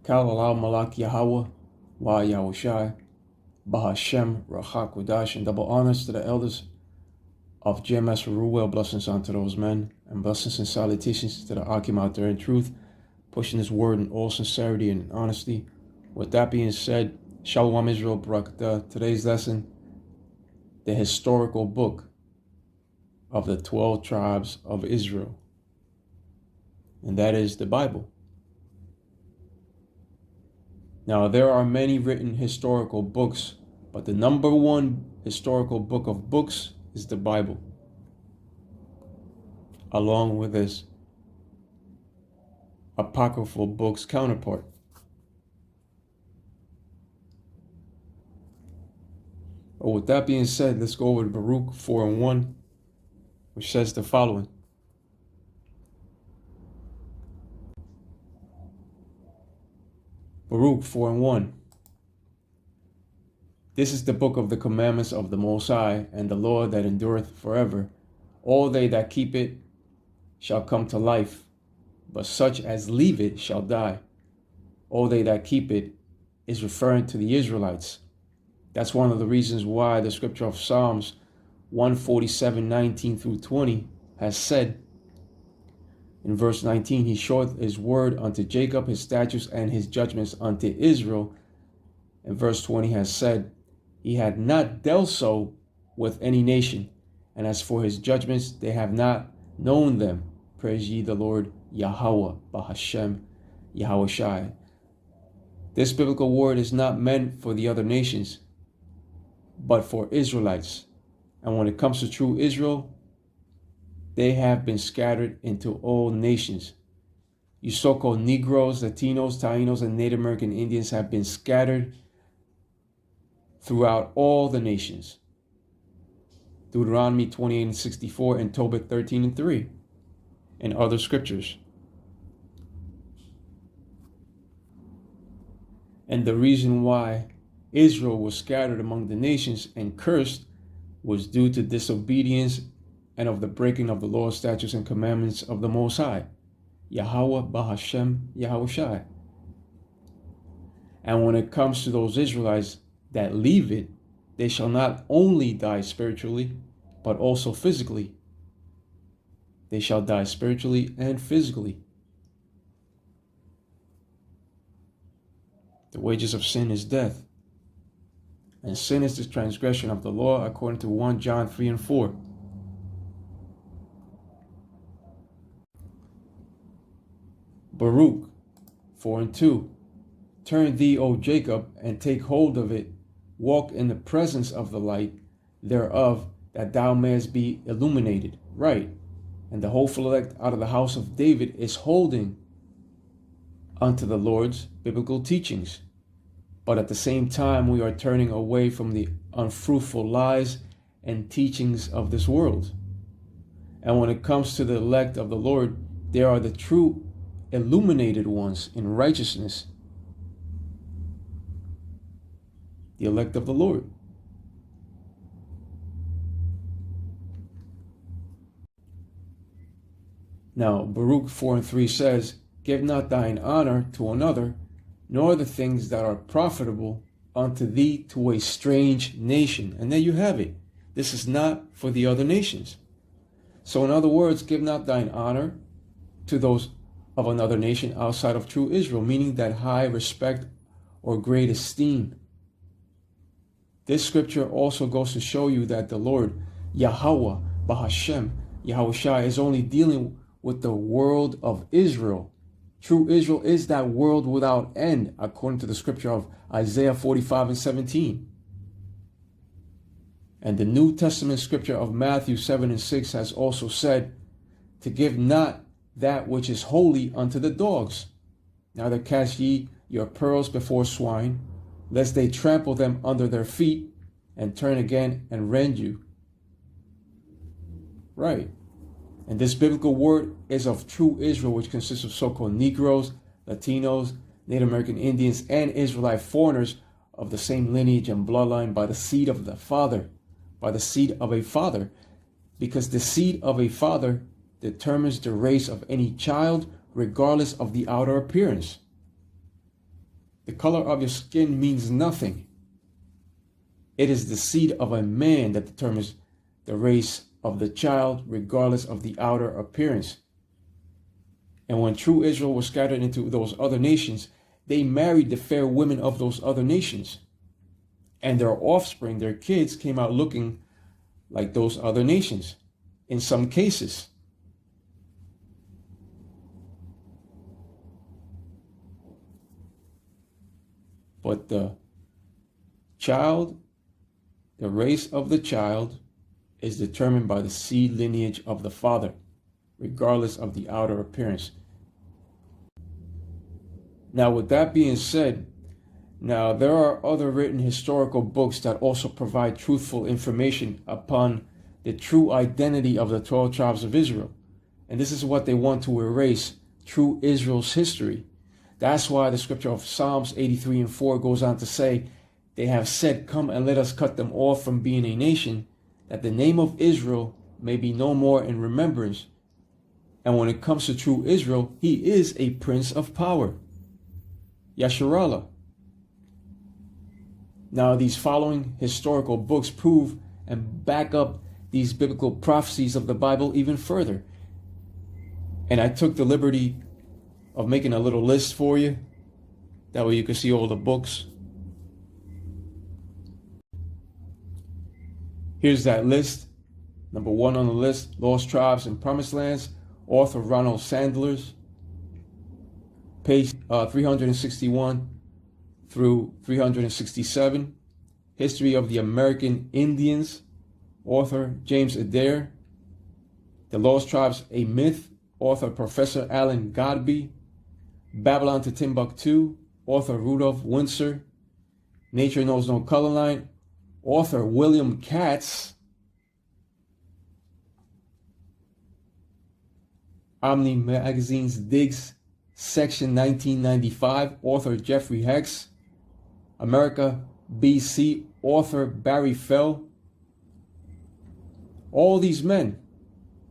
Kal Alal Malak Yahweh, Wa Yahushai, Bahashem, Rachak Kudash, and double honors to the elders of GMS Ruel. Blessings unto those men, and blessings and salutations to the Akim out there in truth, pushing this word in all sincerity and honesty. With that being said, Shalom Israel Barakatah. Today's lesson, the historical book of the 12 tribes of Israel, and that is the Bible. Now, there are many written historical books, but the number one historical book of books is the Bible, along with its apocryphal books counterpart. But with that being said, let's go over to Baruch 4:1, which says the following. Baruch 4:1. This is the book of the commandments of the Most High, and the law that endureth forever. All they that keep it shall come to life, but such as leave it shall die. All they that keep it is referring to the Israelites. That's one of the reasons why the scripture of Psalms 147:19 through 20 has said, in verse 19, He showeth His word unto Jacob, His statutes and His judgments unto Israel. And verse 20 has said, He had not dealt so with any nation, and as for His judgments, they have not known them. Praise ye the Lord Yahweh, Bahashem, Yahushai. This biblical word is not meant for the other nations, but for Israelites. And when it comes to true Israel, they have been scattered into all nations. You so-called Negroes, Latinos, Tainos, and Native American Indians have been scattered throughout all the nations. Deuteronomy 28:64 and Tobit 13:3, and other scriptures. And the reason why Israel was scattered among the nations and cursed was due to disobedience and of the breaking of the law, statutes, and commandments of the Most High, Yahweh, Bahashem, Yahushai. And when it comes to those Israelites that leave it, they shall not only die spiritually, but also physically. They shall die spiritually and physically. The wages of sin is death, and sin is the transgression of the law, according to 1 John 3:4. Baruch 4:2. Turn thee, O Jacob, and take hold of it. Walk in the presence of the light thereof, that thou mayest be illuminated. Right. And the hopeful elect out of the house of David is holding unto the Lord's biblical teachings. But at the same time, we are turning away from the unfruitful lies and teachings of this world. And when it comes to the elect of the Lord, they are the true illuminated ones in righteousness. The elect of the Lord. Now, Baruch 4:3 says, Give not thine honor to another, nor the things that are profitable unto thee to a strange nation. And there you have it. This is not for the other nations. So in other words, give not thine honor to those of another nation outside of true Israel, meaning that high respect or great esteem. This scripture also goes to show you that the Lord, Yahweh, Bahashem, Yahushai, is only dealing with the world of Israel. True Israel is that world without end, according to the scripture of Isaiah 45:17. And the New Testament scripture of Matthew 7:6 has also said, to give not that which is holy unto the dogs. Neither cast ye your pearls before swine, lest they trample them under their feet, and turn again and rend you. Right. And this biblical word is of true Israel, which consists of so-called Negroes, Latinos, Native American Indians, and Israelite foreigners of the same lineage and bloodline by the seed of the father, by the seed of a father, because the seed of a father determines the race of any child, regardless of the outer appearance. The color of your skin means nothing. It is the seed of a man that determines the race of the child, regardless of the outer appearance. And when true Israel was scattered into those other nations, they married the fair women of those other nations. And their offspring, their kids, came out looking like those other nations in some cases. But the child, the race of the child, is determined by the seed lineage of the father, regardless of the outer appearance. Now, with that being said, now there are other written historical books that also provide truthful information upon the true identity of the 12 tribes of Israel. And this is what they want to erase, true Israel's history. That's why the scripture of Psalms 83:4 goes on to say, they have said, come and let us cut them off from being a nation, that the name of Israel may be no more in remembrance. And when it comes to true Israel, he is a prince of power. Yasharallah. Now, these following historical books prove and back up these biblical prophecies of the Bible even further. And I took the liberty of making a little list for you. That way you can see all the books. Here's that list. Number 1 on the list, Lost Tribes and Promised Lands, author Ronald Sanders. Page 361 through 367. History of the American Indians, author James Adair. The Lost Tribes, A Myth, author Professor Alan Godbey. Babylon to Timbuktu, author Rudolph Windsor. Nature Knows No Color Line, author William Katz. Omni Magazine's Digs, Section 1995, author Jeffrey Hex. America BC, author Barry Fell. All these men,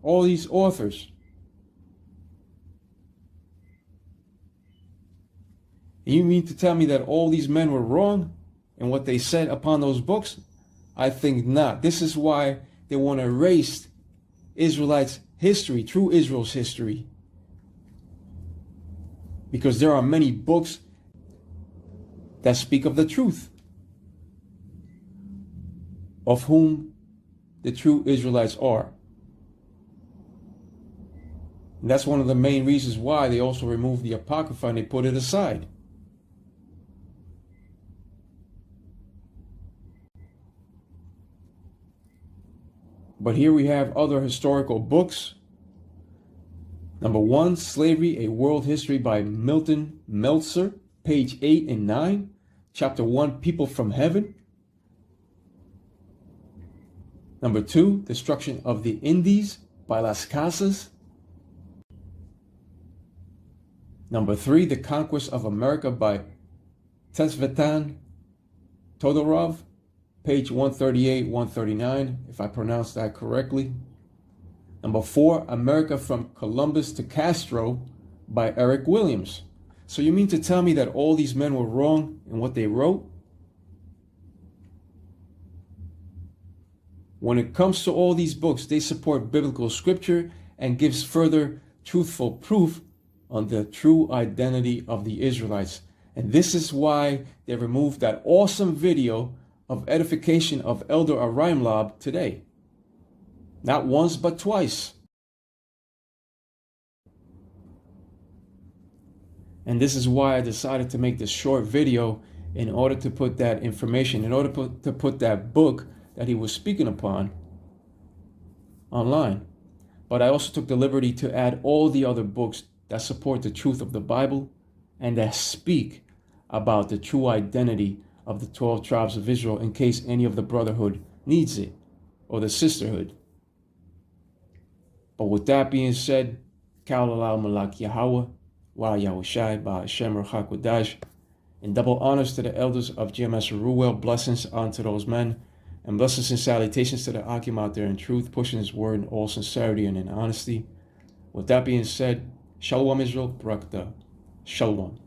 all these authors. You mean to tell me that all these men were wrong in what they said upon those books? I think not. This is why they want to erase Israelites' history, true Israel's history. Because there are many books that speak of the truth, of whom the true Israelites are. And that's one of the main reasons why they also removed the Apocrypha and they put it aside. But here we have other historical books. Number 1, Slavery, A World History by Milton Meltzer, page 8 and 9. Chapter 1, People from Heaven. Number 2, Destruction of the Indies by Las Casas. Number 3, The Conquest of America by Tzvetan Todorov, page 138, 139, if I pronounced that correctly. Number 4, America from Columbus to Castro by Eric Williams. So you mean to tell me that all these men were wrong in what they wrote? When it comes to all these books, they support biblical scripture and gives further truthful proof on the true identity of the Israelites. And this is why they removed that awesome video of edification of Elder Arimlab today. Not once, but twice. And this is why I decided to make this short video in order to put that information, in order to put that book that he was speaking upon online. But I also took the liberty to add all the other books that support the truth of the Bible and that speak about the true identity of the 12 tribes of Israel in case any of the brotherhood needs it, or the sisterhood. But with that being said, Ka'alal Malak Yahweh, Wa Yahushai, Ba'ashem Ruach, and double honors to the elders of GMS Ruel, blessings unto those men, and blessings and salutations to the Akim out there in truth, pushing his word in all sincerity and in honesty. With that being said, Shalom Israel, Brakta, Shalom.